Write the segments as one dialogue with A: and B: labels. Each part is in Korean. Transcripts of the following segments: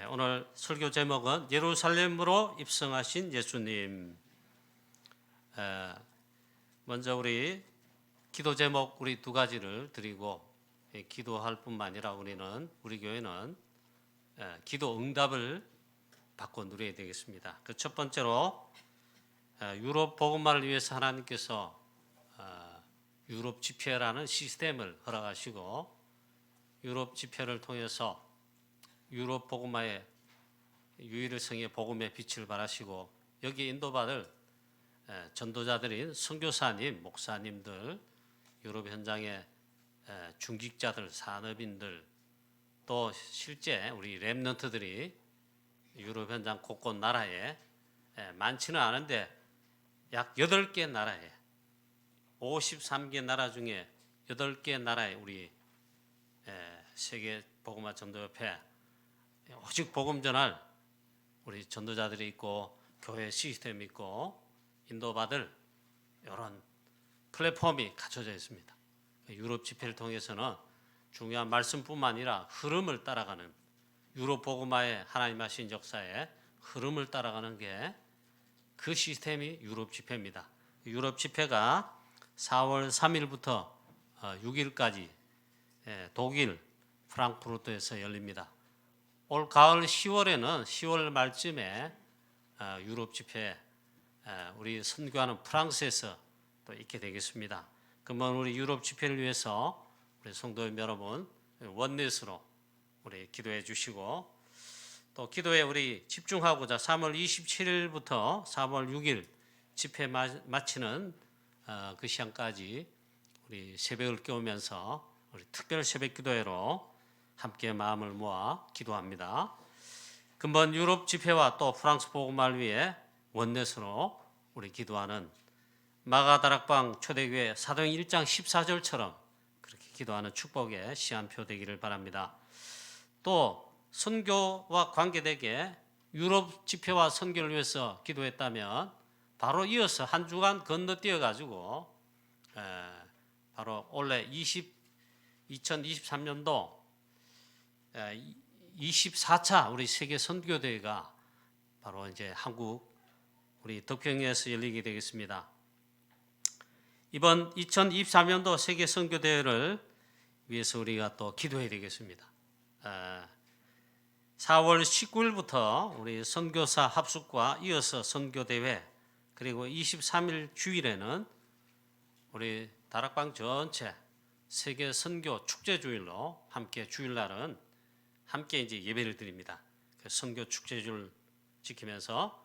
A: 오늘 설교 제목은 예루살렘으로 입성하신 예수님. 먼저 우리 기도 제목 우리 두 가지를 드리고 기도할 뿐만 아니라 우리 교회는 기도 응답을 받고 누려야 되겠습니다. 그 첫 번째로 유럽 복음화를 위해서 하나님께서 유럽 집회라는 시스템을 허락하시고 유럽 집회를 통해서 유럽 복음화의 유일의 성의 복음의 빛을 발하시고 여기에 인도받을 전도자들인 선교사님, 목사님들, 유럽 현장의 중직자들, 산업인들, 또 실제 우리 렘넌트들이 유럽 현장 곳곳 나라에 많지는 않은데 약 8개 나라에 53개 나라 중에 8개 나라에 우리 세계 복음화 전도협회 오직 복음 전할 우리 전도자들이 있고 교회 시스템이 있고 인도받을 이런 플랫폼이 갖춰져 있습니다. 유럽 집회를 통해서는 중요한 말씀뿐만 아니라 흐름을 따라가는 유럽 복음화의 하나님 하신 역사의 흐름을 따라가는 게 그 시스템이 유럽 집회입니다. 유럽 집회가 4월 3일부터 6일까지 독일 프랑크푸르트에서 열립니다. 올 가을 10월 말쯤에 유럽 집회 우리 선교하는 프랑스에서 또 있게 되겠습니다. 그러면 우리 유럽 집회를 위해서 우리 성도 여러분 원넷으로 우리 기도해 주시고 또 기도에 우리 집중하고자 3월 27일부터 4월 6일 집회 마치는 그 시간까지 우리 새벽을 깨우면서 우리 특별 새벽 기도회로 함께 마음을 모아 기도합니다. 근본 유럽 집회와 또 프랑스 복음화를 위해 원넷으로 우리 기도하는 마가다락방 초대교회 사도행 1장 14절처럼 그렇게 기도하는 축복의 시한표 되기를 바랍니다. 또 선교와 관계되게 유럽 집회와 선교를 위해서 기도했다면 바로 이어서 한 주간 건너뛰어 가지고 바로 올해 2023년도 24차 우리 세계 선교대회가 바로 이제 한국 우리 덕평에서 열리게 되겠습니다. 이번 2024년도 세계 선교대회를 위해서 우리가 또 기도해야 되겠습니다. 4월 19일부터 우리 선교사 합숙과 이어서 선교대회 그리고 23일 주일에는 우리 다락방 전체 세계 선교 축제 주일로 함께 주일날은 함께 이제 예배를 드립니다. 그 선교 축제 주일 지키면서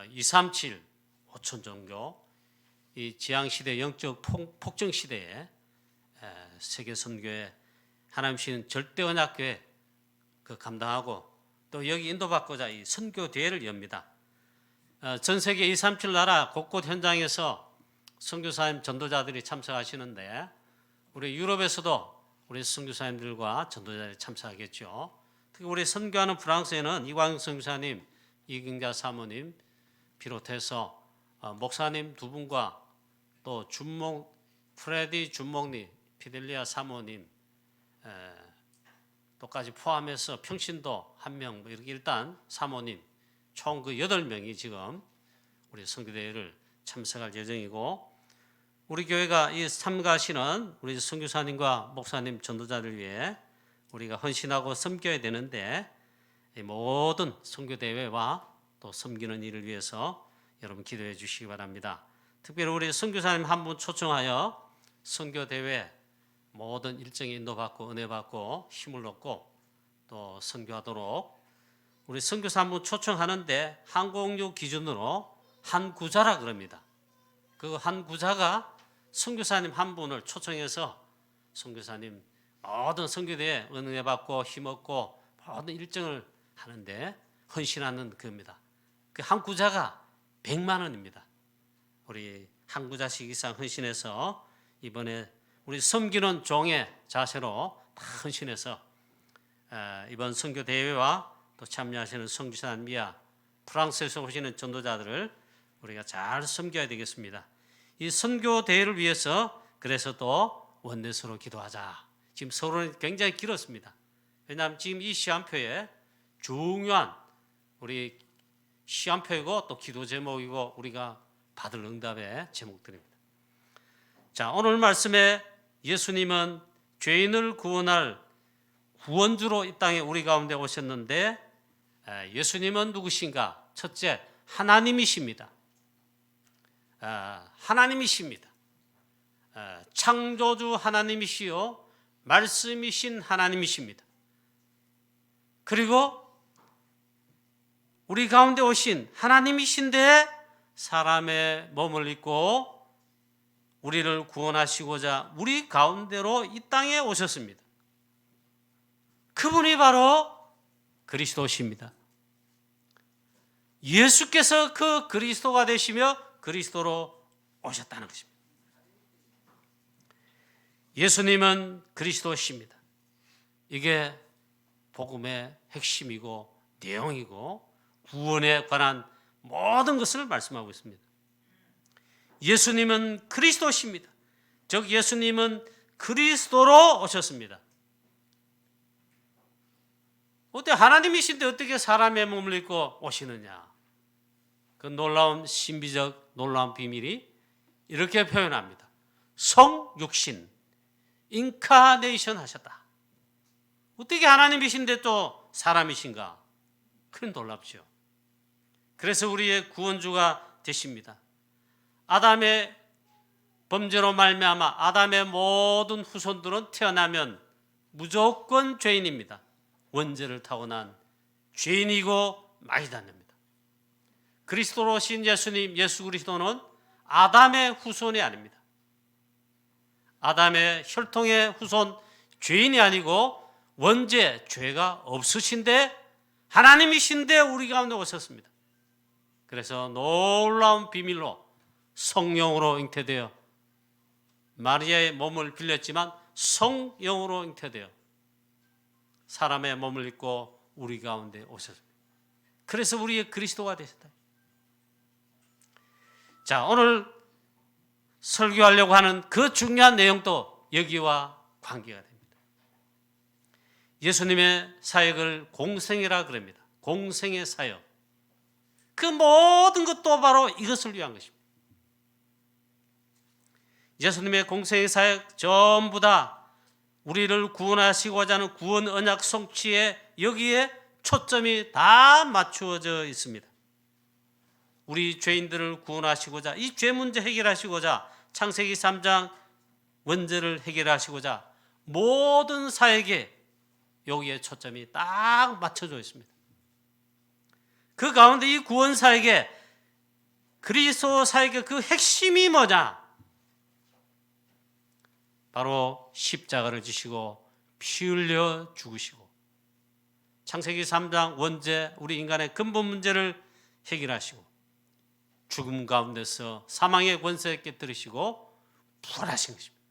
A: 237 5천 종교 이 지향 시대 영적 폭정 시대에 세계 선교에 하나님 주신 절대 언약교회 그 감당하고 또 여기 인도받고자 이 선교 대회를 엽니다. 전 세계 237 나라 곳곳 현장에서 선교사님 전도자들이 참석하시는데 우리 유럽에서도 우리 선교사님들과 전도자들이 참석하겠죠. 특히 우리 선교하는 프랑스에는 이광영 선교사님, 이경자 사모님 비롯해서 목사님 두 분과 또 프레디 준목님, 피델리아 사모님 또까지 포함해서 평신도 한 명 이렇게 일단 사모님 총 그 8명이 지금 우리 선교대회를 참석할 예정이고 우리 교회가 이 참가하시는 우리 선교사님과 목사님 전도자를 위해 우리가 헌신하고 섬겨야 되는데 이 모든 선교대회와 또 섬기는 일을 위해서 여러분 기도해 주시기 바랍니다. 특별히 우리 선교사님 한 분 초청하여 선교대회 모든 일정에 인도받고 은혜받고 힘을 얻고 또 선교하도록 우리 선교사 한 분 초청하는데 항공료 기준으로 한 구자라 그럽니다. 그 한 구자가 선교사님 한 분을 초청해서 선교사님 모든 선교대에 은혜받고 힘없고 모든 일정을 하는데 헌신하는 겁니다. 그 한 구자가 100만 원입니다. 우리 한 구자씩 이상 헌신해서 이번에 우리 섬기는 종의 자세로 다 헌신해서 이번 선교대회와 또 참여하시는 선교사님이야 프랑스에서 오시는 전도자들을 우리가 잘 섬겨야 되겠습니다. 이 선교대회를 위해서 그래서 또 원넷으로 기도하자. 지금 서론이 굉장히 길었습니다. 왜냐하면 지금 이 시간표에 중요한 우리 시간표이고 또 기도 제목이고 우리가 받을 응답의 제목들입니다. 자, 오늘 말씀에 예수님은 죄인을 구원할 구원주로 이 땅에 우리 가운데 오셨는데 예수님은 누구신가? 첫째, 하나님이십니다. 하나님이십니다. 창조주 하나님이시요 말씀이신 하나님이십니다. 그리고 우리 가운데 오신 하나님이신데 사람의 몸을 입고 우리를 구원하시고자 우리 가운데로 이 땅에 오셨습니다. 그분이 바로 그리스도십니다. 예수께서 그 그리스도가 되시며 그리스도로 오셨다는 것입니다. 예수님은 그리스도십니다. 이게 복음의 핵심이고 내용이고 구원에 관한 모든 것을 말씀하고 있습니다. 예수님은 그리스도십니다. 즉 예수님은 그리스도로 오셨습니다. 어때 하나님이신데 어떻게 사람의 몸을 입고 오시느냐? 그 놀라운 신비적 놀라운 비밀이 이렇게 표현합니다. 성육신, 인카네이션 하셨다. 어떻게 하나님이신데 또 사람이신가? 그건 놀랍죠. 그래서 우리의 구원주가 되십니다. 아담의 범죄로 말미암아 아담의 모든 후손들은 태어나면 무조건 죄인입니다. 원죄를 타고난 죄인이고 마이단입니다. 그리스도로 오신 예수님, 예수 그리스도는 아담의 후손이 아닙니다. 아담의 혈통의 후손 죄인이 아니고 원죄, 죄가 없으신데 하나님이신데 우리 가운데 오셨습니다. 그래서 놀라운 비밀로 성령으로 잉태되어 마리아의 몸을 빌렸지만 성령으로 잉태되어 사람의 몸을 입고 우리 가운데 오셨습니다. 그래서 우리의 그리스도가 되셨다. 자, 오늘 설교하려고 하는 그 중요한 내용도 여기와 관계가 됩니다. 예수님의 사역을 공생이라 그럽니다. 공생의 사역. 그 모든 것도 바로 이것을 위한 것입니다. 예수님의 공생의 사역 전부 다 우리를 구원하시고자 하는 구원 언약 성취에 여기에 초점이 다 맞추어져 있습니다. 우리 죄인들을 구원하시고자 이 죄 문제 해결하시고자 창세기 3장 원죄를 해결하시고자 모든 사역에 여기에 초점이 딱 맞춰져 있습니다. 그 가운데 이 구원 사역에 그리스도 사역의 그 핵심이 뭐냐? 바로 십자가를 지시고 피 흘려 죽으시고 창세기 3장 원죄 우리 인간의 근본 문제를 해결하시고 죽음 가운데서 사망의 권세에 깨뜨리시고 부활하신 것입니다.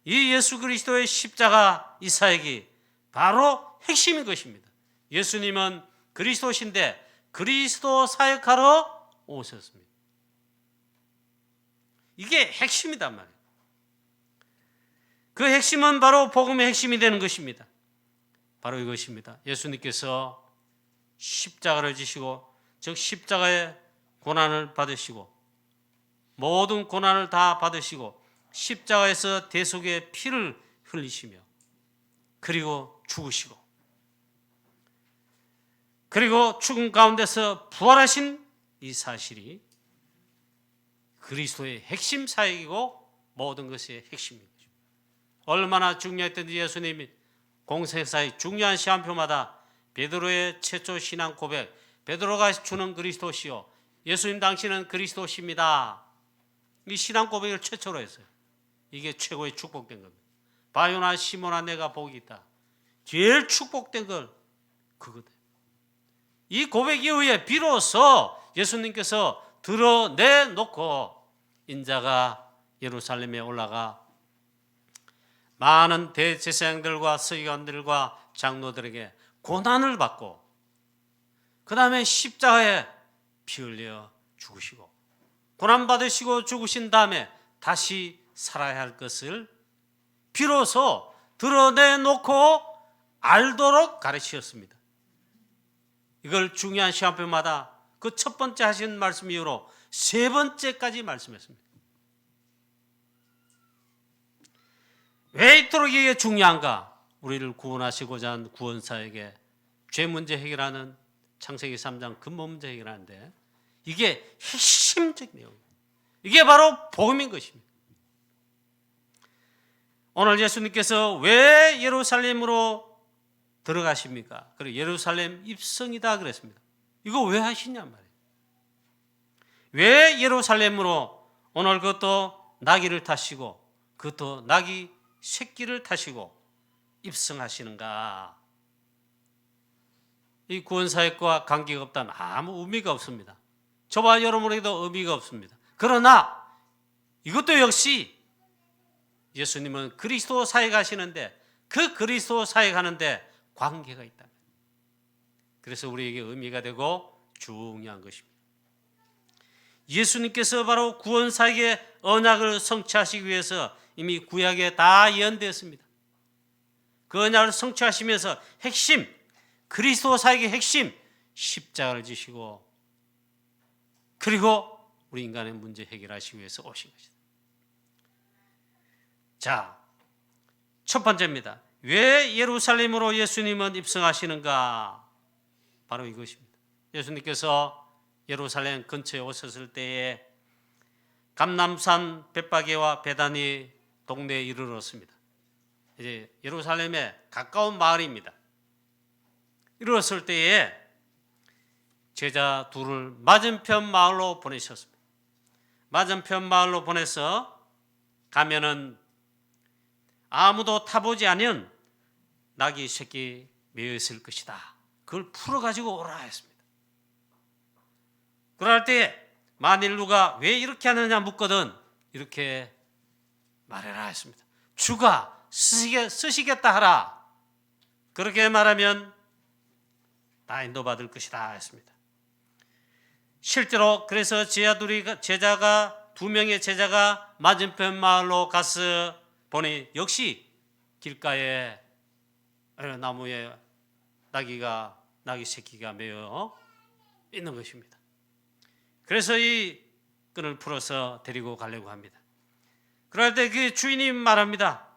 A: 이 예수 그리스도의 십자가 이 사역이 바로 핵심인 것입니다. 예수님은 그리스도신데 그리스도 사역하러 오셨습니다. 이게 핵심이단 말이에요. 그 핵심은 바로 복음의 핵심이 되는 것입니다. 바로 이것입니다. 예수님께서 십자가를 지시고 즉 십자가의 고난을 받으시고 모든 고난을 다 받으시고 십자가에서 대속의 피를 흘리시며 그리고 죽으시고 그리고 죽음 가운데서 부활하신 이 사실이 그리스도의 핵심 사역이고 모든 것의 핵심입니다. 얼마나 중요했던지 예수님이 공생사의 중요한 시간표마다 베드로의 최초 신앙 고백, 베드로가 주는 그리스도시요 예수님 당신은 그리스도십니다. 이 신앙 고백을 최초로 했어요. 이게 최고의 축복된 겁니다. 바요나 시몬아 내가 복이 있다. 제일 축복된 걸 그거다. 이 고백 이후에 비로소 예수님께서 드러내놓고 인자가 예루살렘에 올라가 많은 대제사장들과 서기관들과 장로들에게 고난을 받고 그 다음에 십자가에 피 흘려 죽으시고 고난 받으시고 죽으신 다음에 다시 살아야 할 것을 비로소 드러내놓고 알도록 가르치셨습니다. 이걸 중요한 시간표마다 그 첫 번째 하신 말씀 이후로 세 번째까지 말씀했습니다. 왜 이토록 이게 중요한가? 우리를 구원하시고자 한 구원사에게 죄 문제 해결하는 창세기 3장 근본 문제 해결하는데 이게 핵심적 내용입니다. 이게 바로 복음인 것입니다. 오늘 예수님께서 왜 예루살렘으로 들어가십니까? 그리고 예루살렘 입성이다 그랬습니다. 이거 왜 하시냔 말이에요. 왜 예루살렘으로 오늘 그것도 나귀를 타시고 그것도 나귀 새끼를 타시고 입성하시는가? 이 구원사역과 관계가 없다면 아무 의미가 없습니다. 저와 여러분에게도 의미가 없습니다. 그러나 이것도 역시 예수님은 그리스도 사역하시는데 그 그리스도 사역하는데 관계가 있다. 그래서 우리에게 의미가 되고 중요한 것입니다. 예수님께서 바로 구원사역의 언약을 성취하시기 위해서 이미 구약에 다 예언되었습니다. 그 언약을 성취하시면서 핵심, 그리스도 사역의 핵심, 십자가를 지시고 그리고 우리 인간의 문제 해결하시기 위해서 오신 것이다. 자, 첫 번째입니다. 왜 예루살렘으로 예수님은 입성하시는가? 바로 이것입니다. 예수님께서 예루살렘 근처에 오셨을 때에 감람산 벳바게와 베다니 동네에 이르렀습니다. 이제 예루살렘에 가까운 마을입니다. 이르렀을 때에 제자 둘을 맞은편 마을로 보내셨습니다. 맞은편 마을로 보내서 가면은 아무도 타보지 않은 나귀 새끼 매여 있을 것이다. 그걸 풀어가지고 오라 했습니다. 그럴 때 만일 누가 왜 이렇게 하느냐 묻거든 이렇게 말해라 했습니다. 주가 쓰시겠다 하라. 그렇게 말하면 다 인도받을 것이다 했습니다. 실제로 그래서 제자가 두 명의 제자가 맞은편 마을로 가서 보니 역시 길가에 나무에 나귀 새끼가 매여 있는 것입니다. 그래서 이 끈을 풀어서 데리고 가려고 합니다. 그럴 때 그 주인이 말합니다.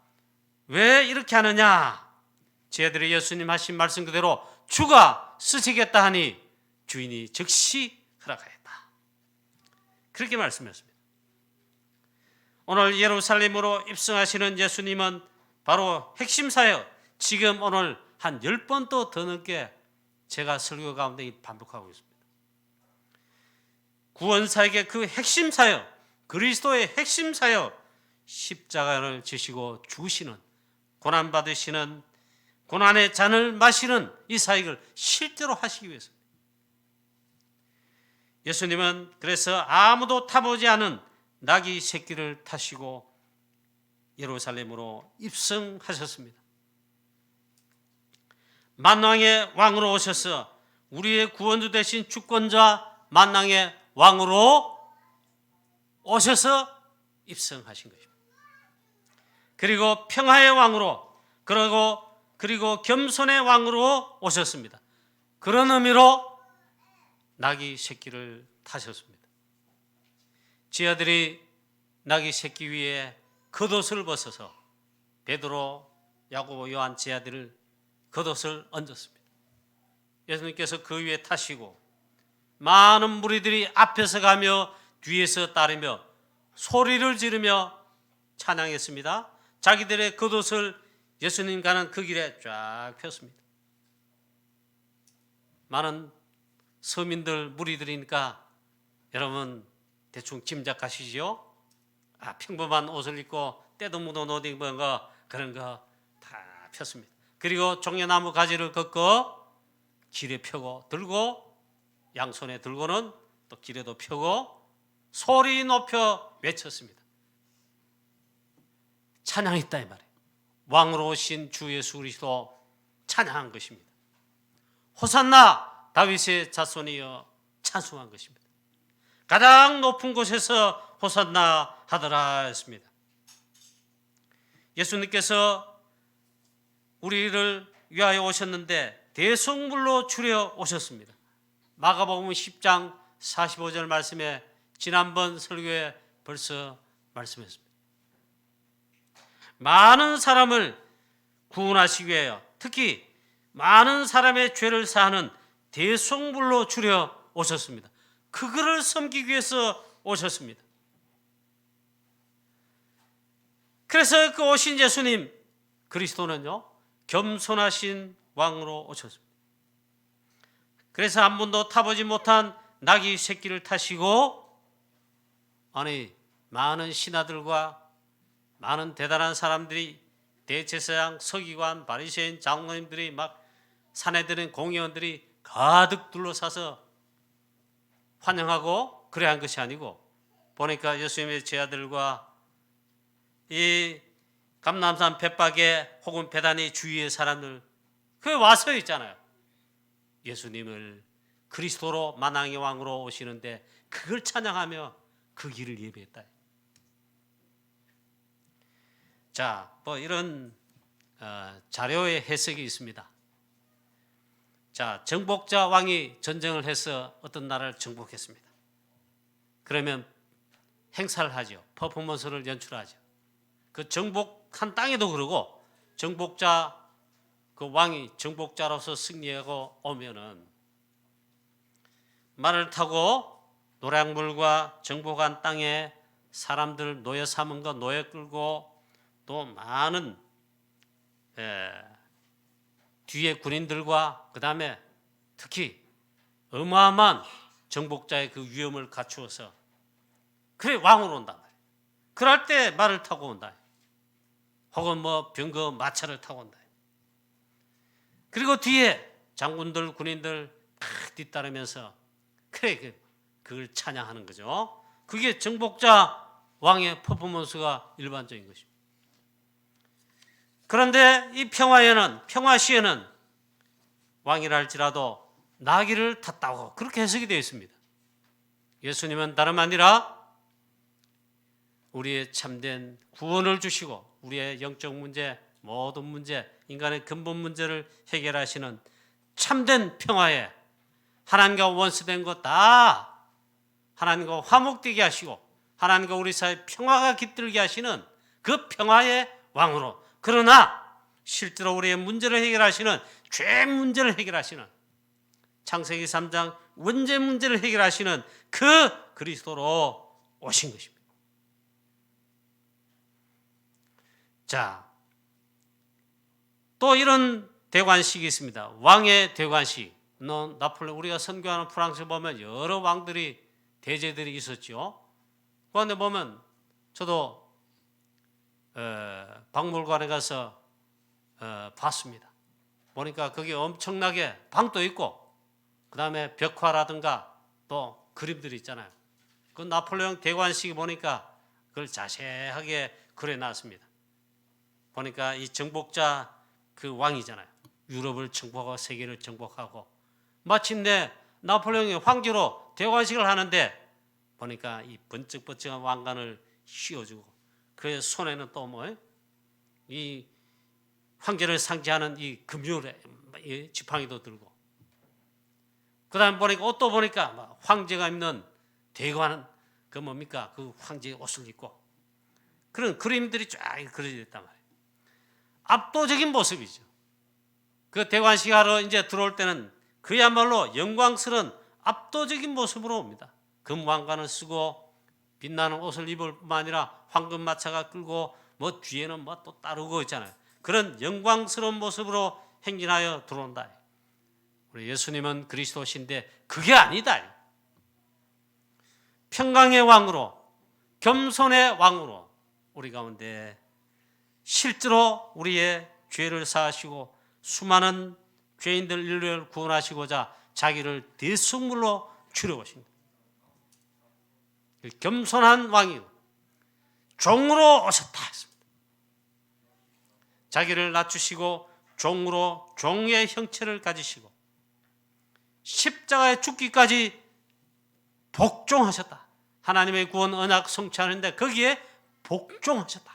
A: 왜 이렇게 하느냐? 제자들이 예수님 하신 말씀 그대로 주가 쓰시겠다 하니 주인이 즉시 허락하였다. 그렇게 말씀했습니다. 오늘 예루살렘으로 입성하시는 예수님은 바로 핵심 사역, 지금 오늘 한 10번 또 더 넘게 제가 설교 가운데 반복하고 있습니다. 구원사역의 그 핵심 사역, 그리스도의 핵심 사역, 십자가를 지시고 죽으시는, 고난받으시는, 고난의 잔을 마시는 이 사역을 실제로 하시기 위해서입니다. 예수님은 그래서 아무도 타보지 않은 나귀 새끼를 타시고 예루살렘으로 입성하셨습니다. 만왕의 왕으로 오셔서 우리의 구원주 되신 주권자 만왕의 왕으로 오셔서 입성하신 것입니다. 그리고 평화의 왕으로 그리고 겸손의 왕으로 오셨습니다. 그런 의미로 나귀 새끼를 타셨습니다. 제자들이 나귀 새끼 위에 겉옷을 벗어서 베드로, 야고보, 요한 제자들을 겉옷을 얹었습니다. 예수님께서 그 위에 타시고 많은 무리들이 앞에서 가며 뒤에서 따르며 소리를 지르며 찬양했습니다. 자기들의 겉옷을 예수님 가는 그 길에 쫙 폈습니다. 많은 서민들 무리들이니까 여러분 대충 짐작하시죠? 평범한 옷을 입고 때도 묻은 옷 입은 거 그런 거 다 폈습니다. 그리고 종려나무 가지를 걷고 길에 펴고 들고 양손에 들고는 또 길에도 펴고 소리 높여 외쳤습니다. 찬양했다 이 말이에요. 왕으로 오신 주 예수 그리스도 찬양한 것입니다. 호산나 다윗의 자손이여 찬송한 것입니다. 가장 높은 곳에서 호산나 하더라 했습니다. 예수님께서 우리를 위하여 오셨는데 대속물로 추려 오셨습니다. 마가복음 10장 45절 말씀에 지난번 설교에 벌써 말씀했습니다. 많은 사람을 구원하시기 위하여 특히 많은 사람의 죄를 사하는 대속물로 주려 오셨습니다. 그거를 섬기기 위해서 오셨습니다. 그래서 그 오신 예수님 그리스도는요, 겸손하신 왕으로 오셨습니다. 그래서 한 번도 타보지 못한 나귀 새끼를 타시고, 아니 많은 신하들과 많은 대단한 사람들이, 대제사장, 서기관, 바리새인, 장로님들이 막 산에 드는 공의원들이 가득 둘러싸서 환영하고 그래 한 것이 아니고, 보니까 예수님의 제자들과 이 감람산 벳박에 혹은 베다니 주위의 사람들 그 와서 있잖아요. 예수님을 그리스도로 만왕의 왕으로 오시는데 그걸 찬양하며 그 길을 예배했다. 자, 뭐 이런 자료의 해석이 있습니다. 자, 정복자 왕이 전쟁을 해서 어떤 나라를 정복했습니다. 그러면 행사를 하죠. 퍼포먼스를 연출하죠. 그 정복한 땅에도 그러고, 정복자 그 왕이 정복자로서 승리하고 오면은 말을 타고 노량물과 정복한 땅에 사람들 노예 삼은 거 노예 끌고, 또 많은 뒤에 군인들과 그 다음에 특히 어마어마한 정복자의 그 위엄을 갖추어서 그래 왕으로 온단 말이에요. 그럴 때 말을 타고 온다. 혹은 뭐 병거 마차를 타고 온다. 그리고 뒤에 장군들 군인들 막 뒤따르면서 그래 그걸 찬양하는 거죠. 그게 정복자 왕의 퍼포먼스가 일반적인 것입니다. 그런데 이 평화시에는 왕이라 할지라도 나귀를 탔다고 그렇게 해석이 되어 있습니다. 예수님은 다름 아니라 우리의 참된 구원을 주시고 우리의 영적 문제, 모든 문제, 인간의 근본 문제를 해결하시는 참된 평화에 하나님과 원수된 것 다 하나님과 화목되게 하시고 하나님과 우리 사이에 평화가 깃들게 하시는 그 평화의 왕으로, 그러나 실제로 우리의 문제를 해결하시는, 죄 문제를 해결하시는, 창세기 3장 원죄 문제를 해결하시는 그 그리스도로 오신 것입니다. 자, 또 이런 대관식이 있습니다. 왕의 대관식. 나폴레옹, 우리가 선교하는 프랑스에 보면 여러 왕들이, 대제들이 있었죠. 그런데 보면 저도 박물관에 가서 봤습니다. 보니까 거기 엄청나게 방도 있고 그 다음에 벽화라든가 또 그림들이 있잖아요. 그 나폴레옹 대관식이 보니까 그걸 자세하게 그려놨습니다. 보니까 이 정복자 그 왕이잖아요. 유럽을 정복하고 세계를 정복하고 마침내 나폴레옹이 황제로 대관식을 하는데 보니까 이 번쩍번쩍한 왕관을 씌워주고 그의 손에는 또 뭐 이 황제를 상징하는 이 금요래 지팡이도 들고, 그 다음에 보니까 옷도 보니까 황제가 입는 대관 그 뭡니까 그 황제의 옷을 입고 그런 그림들이 쫙 그려져 있단 말이에요. 압도적인 모습이죠. 그 대관식 하러 이제 들어올 때는 그야말로 영광스러운 압도적인 모습으로 옵니다. 금왕관을 쓰고 빛나는 옷을 입을 뿐만 아니라 황금 마차가 끌고 뭐 뒤에는 뭐 또 따르고 있잖아요. 그런 영광스러운 모습으로 행진하여 들어온다. 우리 예수님은 그리스도신데 그게 아니다. 평강의 왕으로, 겸손의 왕으로 우리 가운데 실제로 우리의 죄를 사하시고 수많은 죄인들 인류를 구원하시고자 자기를 대속물로 주려오십니다. 겸손한 왕이요 종으로 오셨다 했습니다. 자기를 낮추시고 종으로 종의 형체를 가지시고 십자가에 죽기까지 복종하셨다. 하나님의 구원 언약 성취하는데 거기에 복종하셨다.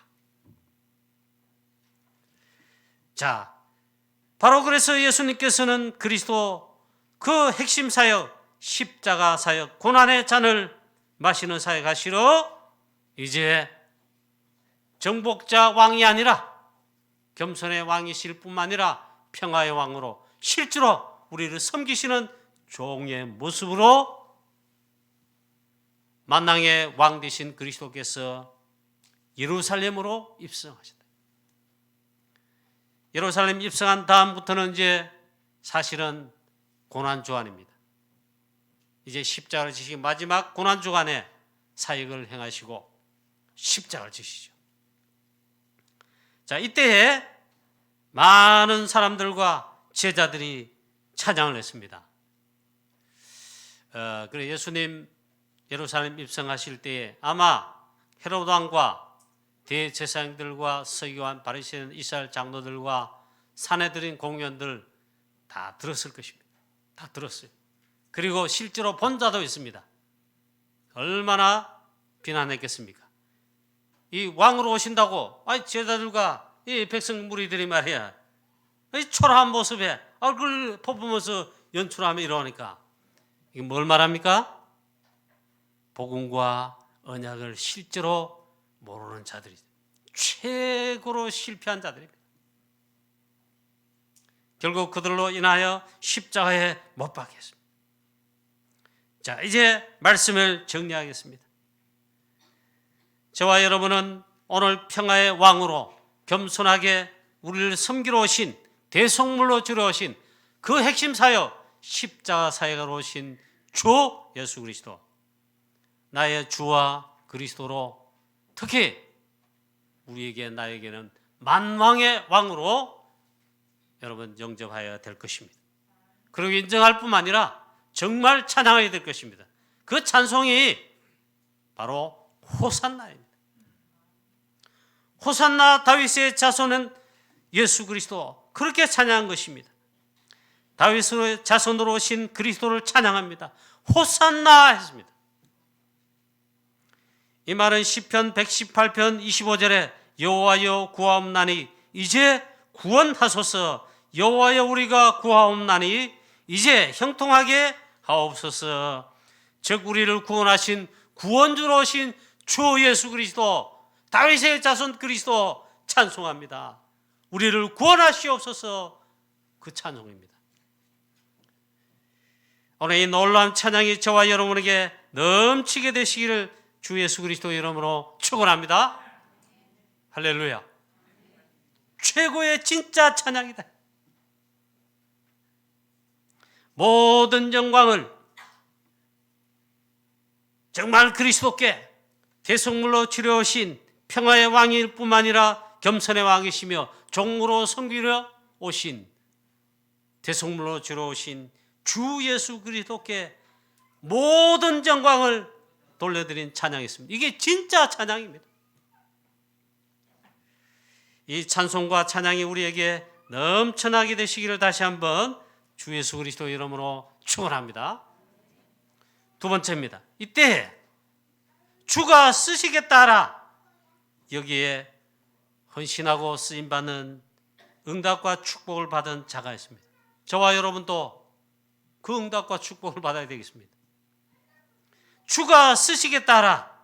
A: 자, 바로 그래서 예수님께서는 그리스도 그 핵심 사역 십자가 사역 고난의 잔을 마시는 사역 하시러 이제 정복자 왕이 아니라 겸손의 왕이실 뿐만 아니라 평화의 왕으로 실제로 우리를 섬기시는 종의 모습으로 만왕의 왕 되신 그리스도께서 예루살렘으로 입성하셨다. 예루살렘 입성한 다음부터는 이제 사실은 고난주간입니다. 이제 십자가를 지시기 마지막 고난주간에 사역을 행하시고 십자가를 지시죠. 자, 이때에 많은 사람들과 제자들이 찬양을 했습니다. 그래 예수님 예루살렘 입성하실 때에 아마 헤로드 왕과 대제사장들과 서기관 바리새인 이스라엘 장로들과 사내들인 공연들 다 들었을 것입니다. 다 들었어요. 그리고 실제로 본 자도 있습니다. 얼마나 비난했겠습니까? 이 왕으로 오신다고 제자들과 이 백성 무리들이 말이야 이 초라한 모습에 얼굴 퍼부으면서 연출하며 이러니까 이게 뭘 말합니까? 복음과 언약을 실제로 모르는 자들이 최고로 실패한 자들입니다. 결국 그들로 인하여 십자가에 못 박혔습니다. 자, 이제 말씀을 정리하겠습니다. 저와 여러분은 오늘 평화의 왕으로 겸손하게 우리를 섬기러 오신 대속물로 주러 오신 그 핵심 사역 십자가 사역으로 오신 주 예수 그리스도 나의 주와 그리스도로 특히 우리에게 나에게는 만왕의 왕으로 여러분 영접하여야 될 것입니다. 그리고 인정할 뿐만 아니라 정말 찬양해야 될 것입니다. 그 찬송이 바로 호산나입니다. 호산나 다윗의 자손은 예수 그리스도 그렇게 찬양한 것입니다. 다윗의 자손으로 오신 그리스도를 찬양합니다. 호산나 했습니다. 이 말은 시편 118편 25절에 여호와여 구하옵나니 이제 구원하소서 여호와여 우리가 구하옵나니 이제 형통하게 하옵소서. 즉 우리를 구원하신 구원주로 오신 주 예수 그리스도 다윗의 자손 그리스도 찬송합니다. 우리를 구원하시옵소서 그 찬송입니다. 오늘 이 놀라운 찬양이 저와 여러분에게 넘치게 되시기를 주 예수 그리스도 이름으로 축원합니다. 할렐루야. 최고의 진짜 찬양이다. 모든 영광을 정말 그리스도께 대속물로 치러오신 평화의 왕일 뿐만 아니라 겸손의 왕이시며 종으로 섬기려 오신 대속물로 치러오신 주 예수 그리스도께 모든 영광을 돌려드린 찬양이었습니다. 이게 진짜 찬양입니다. 이 찬송과 찬양이 우리에게 넘쳐나게 되시기를 다시 한번 주 예수 그리스도 이름으로 축원합니다. 두 번째입니다. 이때 주가 쓰시겠다 하라 여기에 헌신하고 쓰임받는 응답과 축복을 받은 자가 있습니다. 저와 여러분도 그 응답과 축복을 받아야 되겠습니다. 주가 쓰시겠다 하라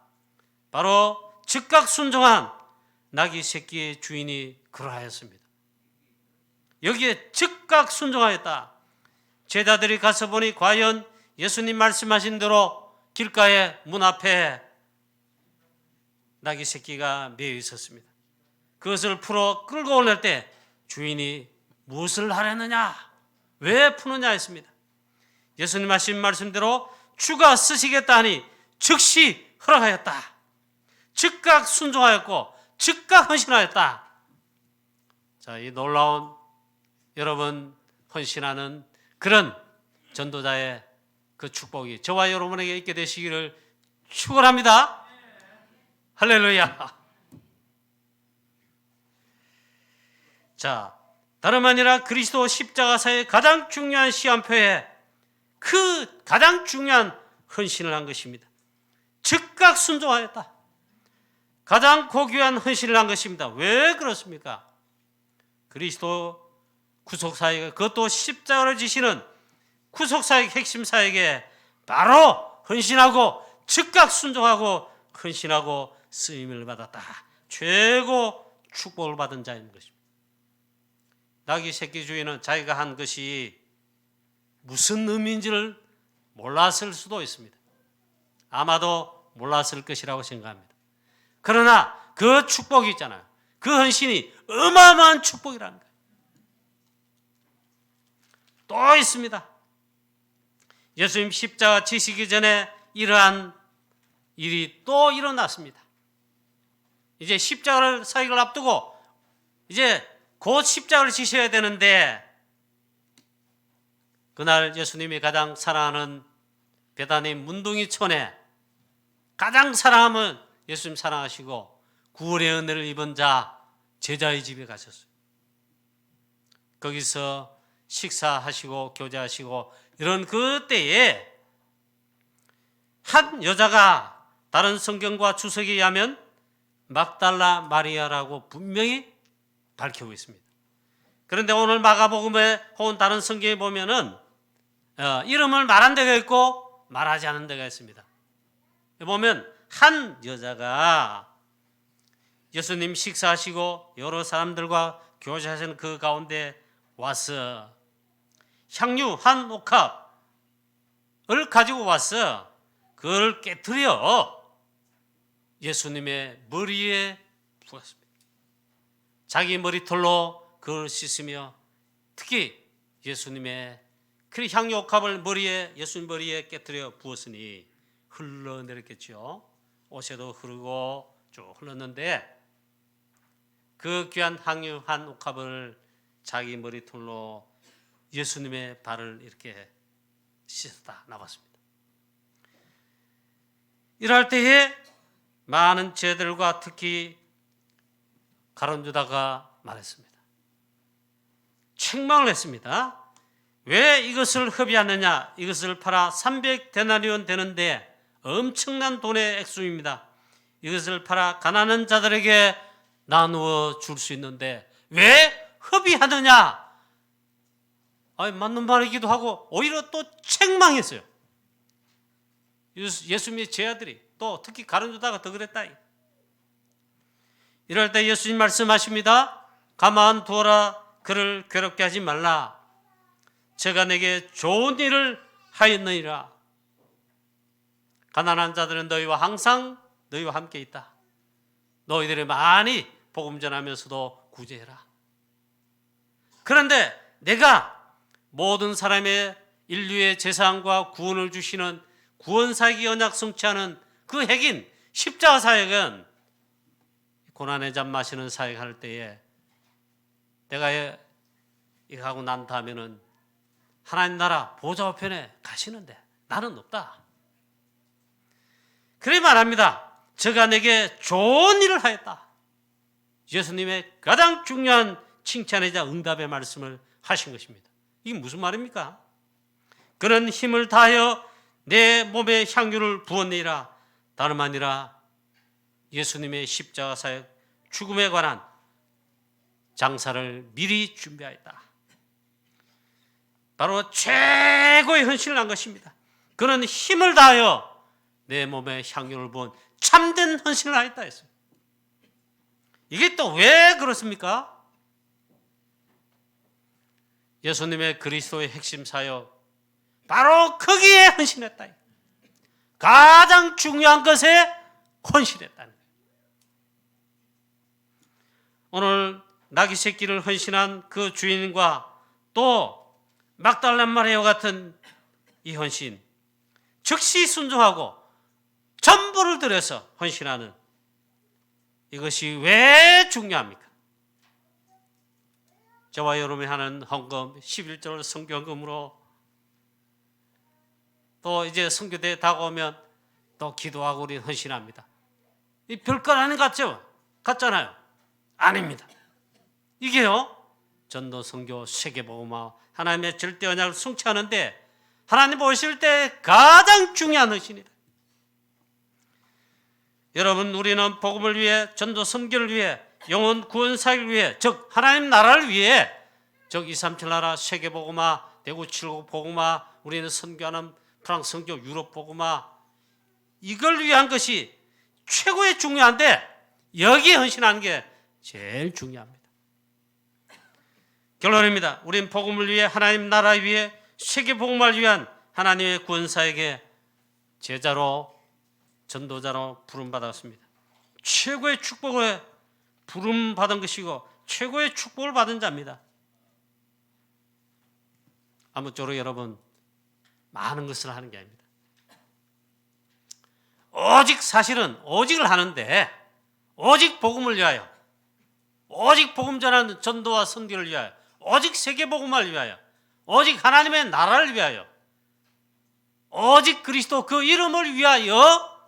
A: 바로 즉각 순종한 나귀 새끼의 주인이 그러하였습니다. 여기에 즉각 순종하였다. 제자들이 가서 보니 과연 예수님 말씀하신 대로 길가의 문 앞에 나귀 새끼가 매여 있었습니다. 그것을 풀어 끌고 올릴 때 주인이 무엇을 하려느냐 왜 푸느냐 했습니다. 예수님 하신 말씀대로 주가 쓰시겠다 하니 즉시 허락하였다. 즉각 순종하였고 즉각 헌신하였다. 자, 이 놀라운 여러분 헌신하는 그런 전도자의 그 축복이 저와 여러분에게 있게 되시기를 축원합니다. 할렐루야. 자, 다름 아니라 그리스도 십자가사의 가장 중요한 시한표에 그 가장 중요한 헌신을 한 것입니다. 즉각 순종하였다. 가장 고귀한 헌신을 한 것입니다. 왜 그렇습니까? 그리스도 구속사역, 그것도 십자가를 지시는 구속사역 핵심 사역에 바로 헌신하고 즉각 순종하고 헌신하고 쓰임을 받았다. 최고 축복을 받은 자인 것입니다. 나귀 새끼 주인은 자기가 한 것이 무슨 의미인지를 몰랐을 수도 있습니다. 아마도 몰랐을 것이라고 생각합니다. 그러나 그 축복이 있잖아요. 그 헌신이 어마어마한 축복이라는 거예요. 또 있습니다. 예수님 십자가 지시기 전에 이러한 일이 또 일어났습니다. 이제 십자가를 사역을 앞두고 이제 곧 십자가를 지셔야 되는데, 그날 예수님이 가장 사랑하는 베다니 문둥이촌에 가장 사랑하면 예수님 사랑하시고 구원의 은혜를 입은 자 제자의 집에 가셨어요. 거기서 식사하시고 교제하시고 이런 그때에 한 여자가 다른 성경과 주석에 의하면 막달라 마리아라고 분명히 밝히고 있습니다. 그런데 오늘 마가복음에 혹은 다른 성경에 보면은 이름을 말한 데가 있고 말하지 않은 데가 있습니다. 보면 한 여자가 예수님 식사하시고 여러 사람들과 교제하시는 그 가운데 와서 향유 한 옥합을 가지고 와서 그걸 깨트려 예수님의 머리에 부었습니다. 자기 머리털로 그걸 씻으며 특히 예수님의 그 향유 옥합을 예수님 머리에 깨트려 부었으니 흘러내렸겠죠. 옷에도 흐르고 쭉 흘렀는데 그 귀한 향유 한 옥합을 자기 머리털로 예수님의 발을 이렇게 씻었다 나왔습니다. 이럴 때에 많은 제자들과 특히 가룟유다가 말했습니다. 책망을 했습니다. 왜 이것을 허비하느냐? 이것을 팔아 300데나리온 되는데 엄청난 돈의 액수입니다. 이것을 팔아 가난한 자들에게 나누어 줄 수 있는데 왜 허비하느냐? 맞는 말이기도 하고 오히려 또 책망했어요. 예수님의 제자들이 또 특히 가룟유다가 더 그랬다. 이럴 때 예수님 말씀하십니다. 가만 두어라. 그를 괴롭게 하지 말라. 제가 내게 좋은 일을 하였느니라. 가난한 자들은 항상 너희와 함께 있다. 너희들이 많이 복음 전하면서도 구제해라. 그런데 내가 모든 사람의 인류의 재산과 구원을 주시는 구원사역의 언약 성취하는 그 핵인 십자가 사역은 고난의 잠 마시는 사역할 때에 내가 이거 하고 난 다음에는 하나님 나라 보좌 우편에 가시는데 나는 없다. 그래 말합니다. 저가 내게 좋은 일을 하였다. 예수님의 가장 중요한 칭찬이자 응답의 말씀을 하신 것입니다. 이게 무슨 말입니까? 그는 힘을 다하여 내 몸에 향유를 부었느니라. 다름 아니라 예수님의 십자가 사역 죽음에 관한 장사를 미리 준비하였다. 바로 최고의 헌신을 한 것입니다. 그는 힘을 다하여 내 몸에 향유를 부은 참된 헌신을 하였다 했습니다. 이게 또 왜 그렇습니까? 예수님의 그리스도의 핵심 사역 바로 거기에 헌신했다. 가장 중요한 것에 헌신했다는 거예요. 오늘 나귀 새끼를 헌신한 그 주인과 또 막달라 마리아와 같은 이 헌신, 즉시 순종하고 전부를 들여서 헌신하는 이것이 왜 중요합니까? 저와 여러분이 하는 헌금 11절 성경금으로 또 이제 선교대 다가오면 또 기도하고 우리 헌신합니다. 이 별것 아닌 것 같죠? 같잖아요. 아닙니다. 이게요 전도 선교 세계복음화 하나님의 절대 언약을 성취하는데 하나님 보실 때 가장 중요한 헌신이다. 여러분, 우리는 복음을 위해, 전도 선교를 위해, 영혼 구원 사역을 위해, 즉 하나님 나라를 위해, 즉 237 나라 세계복음화, 대구 7국 복음화, 우리는 선교하는 프랑스 선교, 유럽 복음화 이걸 위한 것이 최고의 중요한데 여기에 헌신하는 게 제일 중요합니다. 결론입니다. 우린 복음을 위해 하나님 나라 위해 세계 복음을 위한 하나님의 구원사에게 제자로 전도자로 부름받았습니다. 최고의 축복을 부름받은 것이고 최고의 축복을 받은 자입니다. 아무쪼록 여러분 많은 것을 하는 게 아닙니다. 오직 사실은 오직을 하는데 오직 복음을 위하여 오직 복음 전하는 전도와 선교를 위하여 오직 세계 복음을 위하여 오직 하나님의 나라를 위하여 오직 그리스도 그 이름을 위하여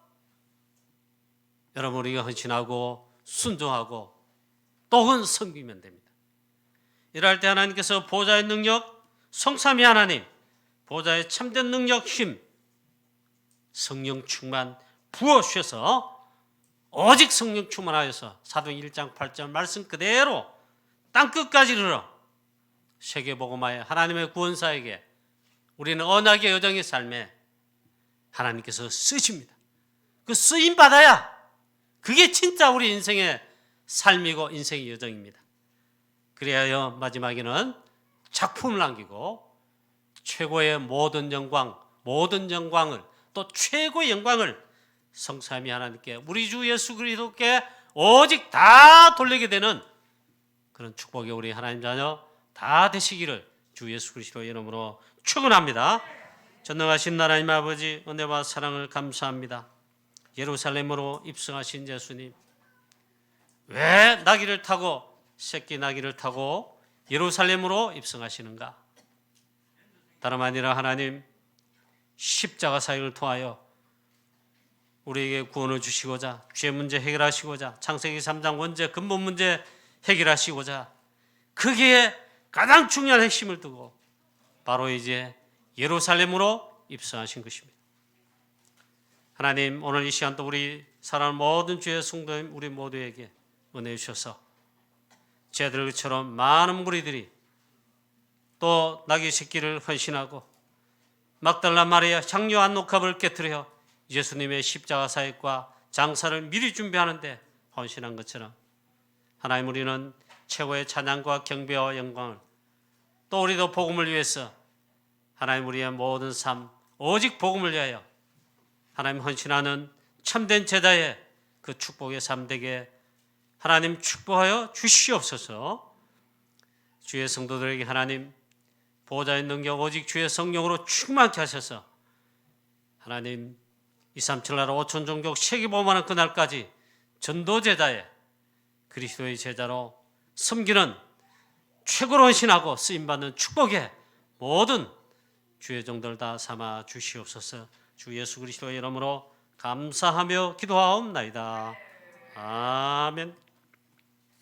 A: 여러분 우리가 헌신하고 순종하고 또 섬기면 됩니다. 이럴 때 하나님께서 보좌의 능력, 성삼위 하나님, 보좌의 참된 능력, 힘, 성령 충만 부어주셔서 오직 성령 충만하여서 사도행 1장 8절 말씀 그대로 땅끝까지 이르러 세계복음화에 하나님의 구원사에게 우리는 언약의 여정의 삶에 하나님께서 쓰십니다. 그 쓰임 받아야 그게 진짜 우리 인생의 삶이고 인생의 여정입니다. 그래야 마지막에는 작품을 남기고 최고의 모든 영광을 또 최고의 영광을 성삼위 하나님께 우리 주 예수 그리스도께 오직 다 돌리게 되는 그런 축복이 우리 하나님 자녀 다 되시기를 주 예수 그리스도의 이름으로 축원합니다. 전능하신 하나님 아버지 은혜와 사랑을 감사합니다. 예루살렘으로 입성하신 예수님, 왜 나귀를 타고 새끼 나귀를 타고 예루살렘으로 입성하시는가? 다름 아니라 하나님 십자가 사역을 통하여 우리에게 구원을 주시고자 죄 문제 해결하시고자 창세기 3장 원죄 근본 문제 해결하시고자 거기에 가장 중요한 핵심을 두고 바로 이제 예루살렘으로 입성하신 것입니다. 하나님 오늘 이 시간 또 우리 사랑하는 모든 주의 성도님 우리 모두에게 은혜 주셔서 제들처럼 많은 무리들이 또 나귀 새끼를 헌신하고 막달라 마리아 향유 안녹합을 깨뜨려 예수님의 십자가 사역과 장사를 미리 준비하는데 헌신한 것처럼 하나님 우리는 최고의 찬양과 경배와 영광을 또 우리도 복음을 위해서 하나님 우리의 모든 삶 오직 복음을 위하여 하나님 헌신하는 참된 제자의 그 축복의 삶 되게 하나님 축복하여 주시옵소서. 주의 성도들에게 하나님 보좌의 능력 오직 주의 성령으로 충만케 하셔서 하나님 237 나라 5천 종족 세계복음하는 그날까지 전도제자의 그리스도의 제자로 섬기는 최고로 헌신하고 쓰임받는 축복의 모든 주의 종들 다 삼아 주시옵소서. 주 예수 그리스도의 이름으로 감사하며 기도하옵나이다. 아멘.